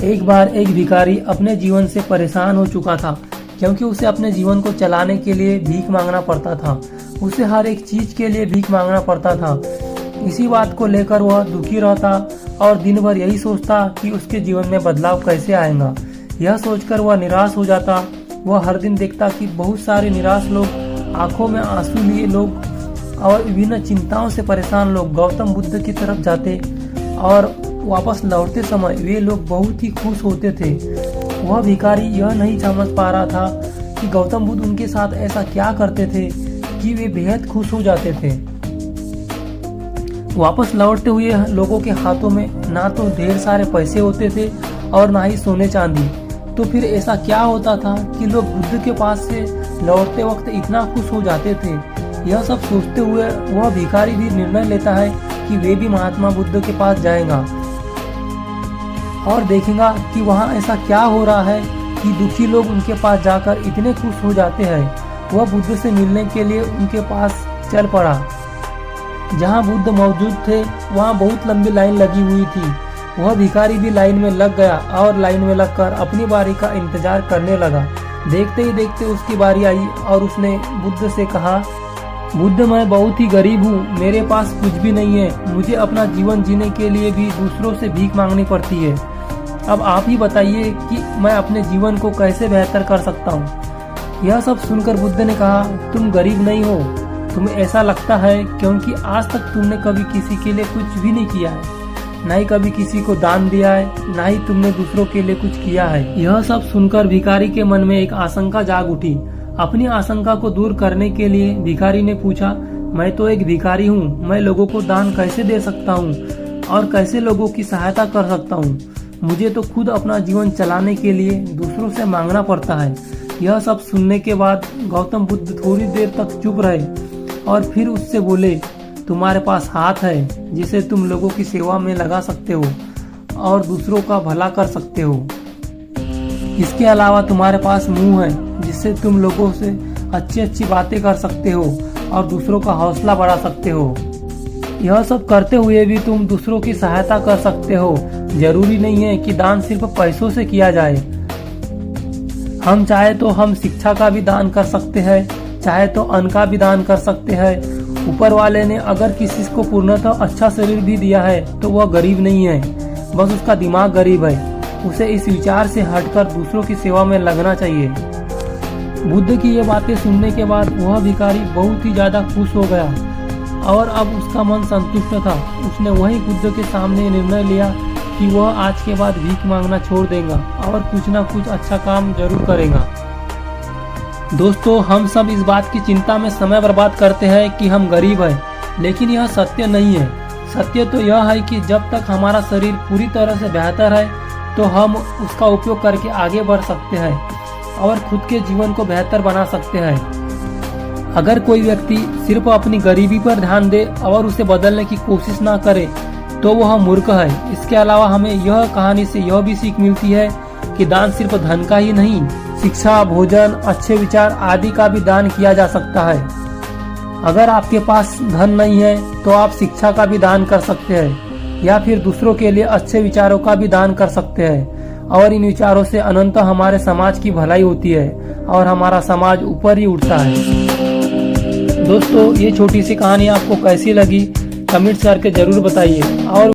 एक बार एक भिखारी अपने जीवन से परेशान हो चुका था, क्योंकि उसे अपने जीवन को चलाने के लिए भीख मांगना पड़ता था। उसे हर एक चीज के लिए भीख मांगना पड़ता था। इसी बात को लेकर वह दुखी रहता और दिन भर यही सोचता कि उसके जीवन में बदलाव कैसे आएगा। यह सोचकर वह निराश हो जाता। वह हर दिन देखता कि बहुत सारे निराश लोग, आंखों में आंसू लिए लोग और विभिन्न चिंताओं से परेशान लोग गौतम बुद्ध की तरफ जाते और वापस लौटते समय वे लोग बहुत ही खुश होते थे। वह भिखारी यह नहीं समझ पा रहा था कि गौतम बुद्ध उनके साथ ऐसा क्या करते थे कि वे बेहद खुश हो जाते थे। वापस लौटते हुए लोगों के हाथों में ना तो ढेर सारे पैसे होते थे और ना ही सोने चांदी। तो फिर ऐसा क्या होता था कि लोग बुद्ध के पास से लौटते वक्त इतना खुश हो जाते थे। यह सब सोचते हुए वह भिखारी भी निर्णय लेता है कि वे भी महात्मा बुद्ध के पास जाएगा और देखेगा कि वहाँ ऐसा क्या हो रहा है कि दुखी लोग उनके पास जाकर इतने खुश हो जाते हैं। वह बुद्ध से मिलने के लिए उनके पास चल पड़ा। जहाँ बुद्ध मौजूद थे वहाँ बहुत लंबी लाइन लगी हुई थी। वह भिखारी भी लाइन में लग गया और लाइन में लगकर अपनी बारी का इंतजार करने लगा। देखते ही देखते उसकी बारी आई और उसने बुद्ध से कहा, बुद्ध, मैं बहुत ही गरीब हूँ, मेरे पास कुछ भी नहीं है। मुझे अपना जीवन जीने के लिए भी दूसरों से भीख मांगनी पड़ती है। अब आप ही बताइए कि मैं अपने जीवन को कैसे बेहतर कर सकता हूँ। यह सब सुनकर बुद्ध ने कहा, तुम गरीब नहीं हो, तुम्हें ऐसा लगता है क्योंकि आज तक तुमने कभी किसी के लिए कुछ भी नहीं किया है, ना ही कभी किसी को दान दिया है, ना ही तुमने दूसरों के लिए कुछ किया है। यह सब सुनकर भिखारी के मन में एक आशंका जाग उठी। अपनी आशंका को दूर करने के लिए भिखारी ने पूछा, मैं तो एक भिखारी हूँ, मैं लोगों को दान कैसे दे सकता हूँ और कैसे लोगों की सहायता कर सकता हूँ। मुझे तो खुद अपना जीवन चलाने के लिए दूसरों से मांगना पड़ता है। यह सब सुनने के बाद गौतम बुद्ध थोड़ी देर तक चुप रहे और फिर उससे बोले, तुम्हारे पास हाथ है जिसे तुम लोगों की सेवा में लगा सकते हो और दूसरों का भला कर सकते हो। इसके अलावा तुम्हारे पास मुंह है जिससे तुम लोगों से अच्छी अच्छी बातें कर सकते हो और दूसरों का हौसला बढ़ा सकते हो। यह सब करते हुए भी तुम दूसरों की सहायता कर सकते हो। जरूरी नहीं है कि दान सिर्फ पैसों से किया जाए। हम चाहे तो हम शिक्षा का भी दान कर सकते हैं, चाहे तो अन्न का भी दान कर सकते हैं। ऊपर वाले ने अगर किसी को पूर्णतः अच्छा शरीर भी दिया है तो वह गरीब नहीं है, बस उसका दिमाग गरीब है। उसे इस विचार से हटकर दूसरों की सेवा में लगना चाहिए। बुद्ध की ये बातें सुनने के बाद वह भिखारी बहुत ही ज्यादा खुश हो गया और अब उसका मन संतुष्ट था। उसने वही बुद्ध के सामने निर्णय लिया कि वह आज के बाद भीख मांगना छोड़ देगा और कुछ ना कुछ अच्छा काम जरूर करेगा। दोस्तों, हम सब इस बात की चिंता में समय बर्बाद करते हैं कि हम गरीब हैं, लेकिन यह सत्य नहीं है। सत्य तो यह है कि जब तक हमारा शरीर पूरी तरह से बेहतर है तो हम उसका उपयोग करके आगे बढ़ सकते हैं और खुद के जीवन को बेहतर बना सकते हैं। अगर कोई व्यक्ति सिर्फ अपनी गरीबी पर ध्यान दे और उसे बदलने की कोशिश ना करे तो वह मूर्ख है। इसके अलावा हमें यह कहानी से यह भी सीख मिलती है कि दान सिर्फ धन का ही नहीं, शिक्षा, भोजन, अच्छे विचार आदि का भी दान किया जा सकता है। अगर आपके पास धन नहीं है तो आप शिक्षा का भी दान कर सकते हैं या फिर दूसरों के लिए अच्छे विचारों का भी दान कर सकते हैं और इन विचारों से अनंत हमारे समाज की भलाई होती है और हमारा समाज ऊपर ही उठता है। दोस्तों, ये छोटी सी कहानी आपको कैसी लगी कमेंट्स करके जरूर बताइए और